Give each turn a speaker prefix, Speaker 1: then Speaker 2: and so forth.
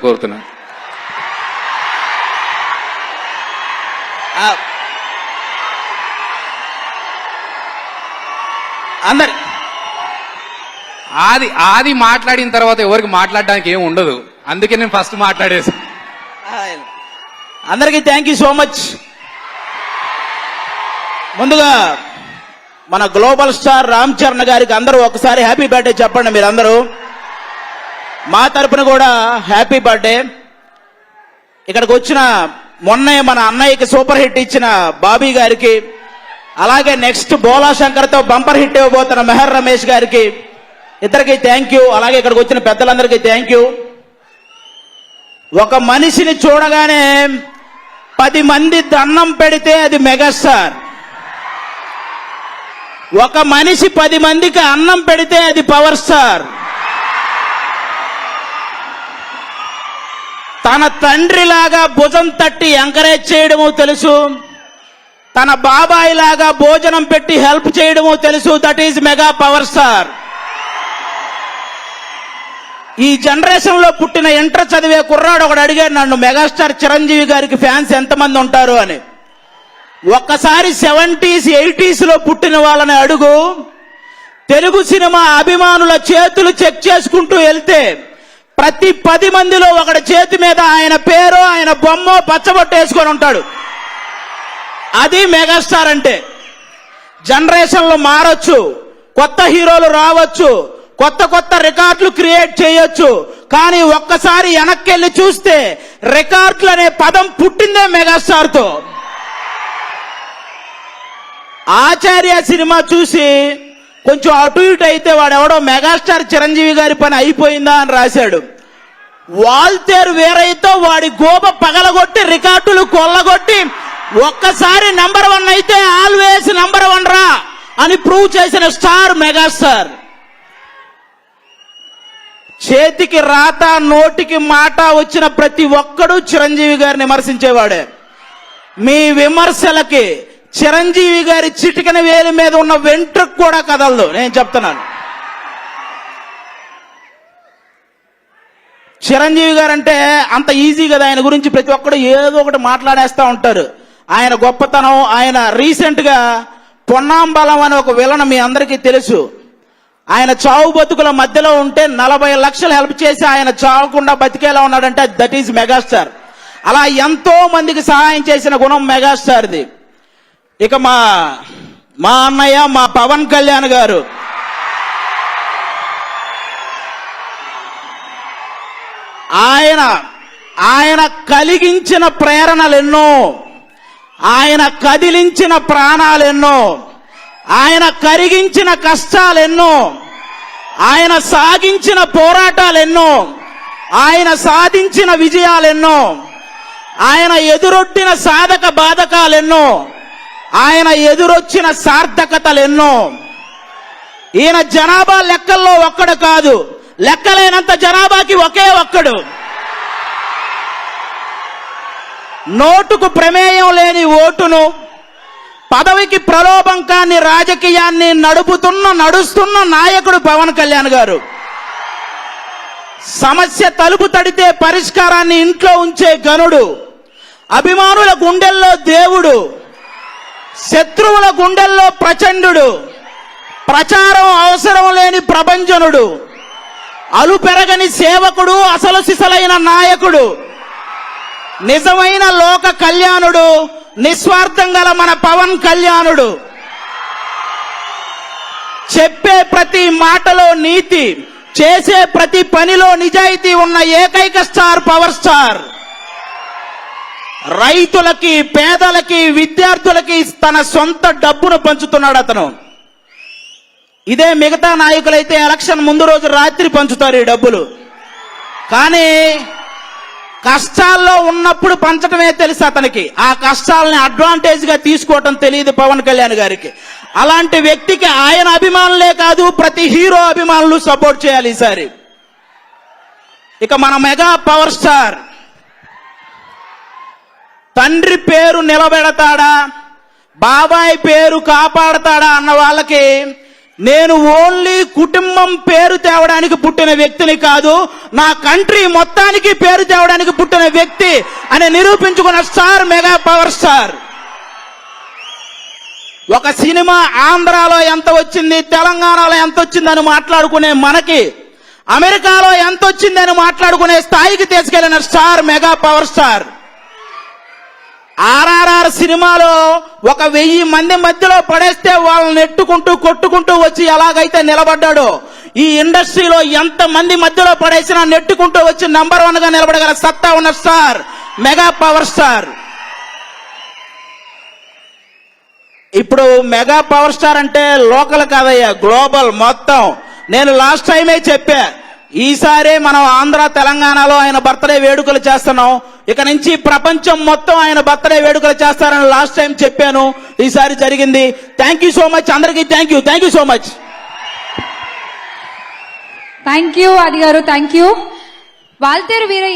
Speaker 1: కోరుతున్నా.
Speaker 2: అందరి
Speaker 1: ఆది మాట్లాడిన తర్వాత ఎవరికి మాట్లాడడానికి ఏమి ఉండదు, అందుకే నేను ఫస్ట్ మాట్లాడేసి.
Speaker 2: అందరికీ థ్యాంక్ యూ సో మచ్. ముందుగా మన గ్లోబల్ స్టార్ రామ్ చరణ్ గారికి అందరూ ఒకసారి హ్యాపీ బర్త్డే చెప్పండి మీరందరూ. మా తరపున కూడా హ్యాపీ బర్త్డే. ఇక్కడికి వచ్చిన మొన్నే మన అన్నయ్యకి సూపర్ హిట్ ఇచ్చిన బాబీ గారికి, అలాగే నెక్స్ట్ బోలా శంకర్తో బంపర్ హిట్ ఇవ్వబోతున్న మెహర్ రమేష్ గారికి, ఇద్దరికి థ్యాంక్ యూ. అలాగే ఇక్కడికి వచ్చిన పెద్దలందరికీ థ్యాంక్ యూ. ఒక మనిషిని చూడగానే 10 మంది దండం పెడితే అది మెగాస్టార్. ఒక మనిషి 10 మందికి అన్నం పెడితే అది పవర్ స్టార్. తన తండ్రిలాగా భుజం తట్టి ఎంకరేజ్ చేయడము తెలుసు, తన బాబాయ్ లాగా భోజనం పెట్టి హెల్ప్ చేయడము తెలుసు. That is mega power star. ఈ జనరేషన్ లో పుట్టిన ఇంటర్ చదివే కుర్రాడు ఒకడు అడిగాడు నన్ను, మెగాస్టార్ చిరంజీవి గారికి ఫ్యాన్స్ ఎంతమంది ఉంటారు అని. ఒక్కసారి 70s 80s లో పుట్టిన వాళ్ళని అడుగు, తెలుగు సినిమా అభిమానుల చేతులు చెక్ చేసుకుంటూ వెళ్తే ప్రతి 10 మందిలో ఒకటి చేతి మీద ఆయన పేరు, ఆయన బొమ్మ పచ్చబొట్టు వేసుకొని ఉంటాడు. అది మెగాస్టార్ అంటే. జనరేషన్ లో మారొచ్చు, కొత్త హీరోలు రావచ్చు, కొత్త కొత్త రికార్డులు క్రియేట్ చేయొచ్చు, కానీ ఒక్కసారి వెనక్కెళ్ళి చూస్తే రికార్డులు అనే పదం పుట్టిందే మెగాస్టార్ తో. ఆచార్య సినిమా చూసి కొంచెం అటు ఇటు అయితే వాడెవడో మెగాస్టార్ చిరంజీవి గారి పని అయిపోయిందా అని రాశాడు. వాల్తేరు వేరైతే వాడి గోప పగలగొట్టి రికార్డులు కొల్లగొట్టి ఒక్కసారి నంబర్ 1 అయితే ఆల్వేస్ నంబర్ 1 రా అని ప్రూవ్ చేసిన స్టార్ మెగాస్టార్. చేతికి రాత నోటికి మాట వచ్చిన ప్రతి ఒక్కడు చిరంజీవి గారిని విమర్శించేవాడే. మీ విమర్శలకి చిరంజీవి గారి చిటికన వేలి మీద ఉన్న వెంట్రుకు కూడా కదలదు, నేను చెప్తున్నాను. చిరంజీవి గారు అంటే అంత ఈజీ కదా, ఆయన గురించి ప్రతి ఒక్కడు ఏదో ఒకటి మాట్లాడేస్తూ ఉంటారు. ఆయన గొప్పతనం, ఆయన రీసెంట్ గా పొన్నాంబలం అనే ఒక విలన్ మీ అందరికీ తెలుసు. ఆయన చావు బతుకుల మధ్యలో ఉంటే 40 లక్షలు హెల్ప్ చేసి ఆయన చావకుండా బతికేలా ఉన్నాడంటే దట్ ఈజ్ మెగాస్టార్. అలా ఎంతో మందికి సహాయం చేసిన గుణం మెగాస్టార్ది. ఇక మా అన్నయ్య మా పవన్ కళ్యాణ్ గారు, ఆయన కలిగించిన ప్రేరణలెన్నో, ఆయన కదిలించిన ప్రాణాలెన్నో, ఆయన కరిగించిన కష్టాలెన్నో, ఆయన సాగించిన పోరాటాలెన్నో, ఆయన సాధించిన విజయాలెన్నో, ఆయన ఎదురొట్టిన సాధక బాధకాలెన్నో, ఆయన ఎదురొచ్చిన సార్థకతలెన్నో. ఈయన జనాభా లెక్కల్లో ఒక్కడు కాదు, లెక్కలేనంత జనాభాకి ఒకే ఒక్కడు. నోటుకు ప్రమేయం లేని ఓటును, పదవికి ప్రలోభం కాని రాజకీయాన్ని నడుస్తున్న నాయకుడు పవన్ కళ్యాణ్ గారు. సమస్య తలుపు తడితే పరిష్కారాన్ని ఇంట్లో ఉంచే గనుడు, అభిమానుల గుండెల్లో దేవుడు, శత్రువుల గుండెల్లో ప్రచండు, ప్రచారం అవసరం లేని ప్రభంజనుడు, అలు పెరగని సేవకుడు, అసలు సిసలైన నాయకుడు, నిజమైన లోక కళ్యాణుడు, నిస్వార్థం గల మన పవన్ కళ్యాణుడు. చెప్పే ప్రతి మాటలో నీతి, చేసే ప్రతి పనిలో నిజాయితీ ఉన్న ఏకైక స్టార్ పవర్ స్టార్. రైతులకి, పేదలకి, విద్యార్థులకి తన సొంత డబ్బును పంచుతున్నాడు అతను. ఇదే మిగతా నాయకులైతే ఎలక్షన్ ముందు రోజు రాత్రి పంచుతారు ఈ డబ్బులు, కానీ కష్టాల్లో ఉన్నప్పుడు పంచడమే తెలుసు అతనికి. ఆ కష్టాలని అడ్వాంటేజ్ గా తీసుకోవటం తెలియదు పవన్ కళ్యాణ్ గారికి. అలాంటి వ్యక్తికి ఆయన అభిమానులే కాదు, ప్రతి హీరో అభిమానులు సపోర్ట్ చేయాలి ఈసారి. ఇక మన మెగా పవర్ స్టార్ తండ్రి పేరు నిలబెడతాడా, బాబాయ్ పేరు కాపాడతాడా అన్న వాళ్ళకి నేను ఓన్లీ కుటుంబం పేరు తేవడానికి పుట్టిన వ్యక్తిని కాదు, నా కంట్రీ మొత్తానికి పేరు తేవడానికి పుట్టిన వ్యక్తి అని నిరూపించుకున్న స్టార్, మెగా పవర్ స్టార్. ఒక సినిమా ఆంధ్రాలో ఎంత వచ్చింది, తెలంగాణలో ఎంత వచ్చిందని మాట్లాడుకునే మనకి అమెరికాలో ఎంత వచ్చిందని మాట్లాడుకునే స్థాయికి తీసుకెళ్లిన star, mega power star. RRR సినిమాలో 1000 మంది మధ్యలో పడేస్తే వాళ్ళని నెట్టుకుంటూ కొట్టుకుంటూ వచ్చి ఎలాగైతే నిలబడ్డాడో, ఈ ఇండస్ట్రీలో ఎంత మంది మధ్యలో పడేసినా నెట్టుకుంటూ వచ్చి నంబర్ 1 గా నిలబడగల సత్తా ఉన్న స్టార్, మెగా పవర్ స్టార్. ఇప్పుడు మెగా పవర్ స్టార్ అంటే లోకల్ కాదయ్యా, గ్లోబల్ మొత్తం. నేను లాస్ట్ టైమే చెప్పా, ఈసారి మనం ఆంధ్ర తెలంగాణలో ఆయన బర్త్డే వేడుకలు చేస్తున్నాం, ఇక నుంచి ప్రపంచం మొత్తం ఆయన బర్త్డే వేడుకలు చేస్తారని లాస్ట్ టైం చెప్పాను. ఈసారి జరిగింది. థ్యాంక్ యూ సో మచ్ అందరికీ. Thank you so much.
Speaker 3: Thank you ఆది గారు, థ్యాంక్ యూ. వాల్తేరు వీర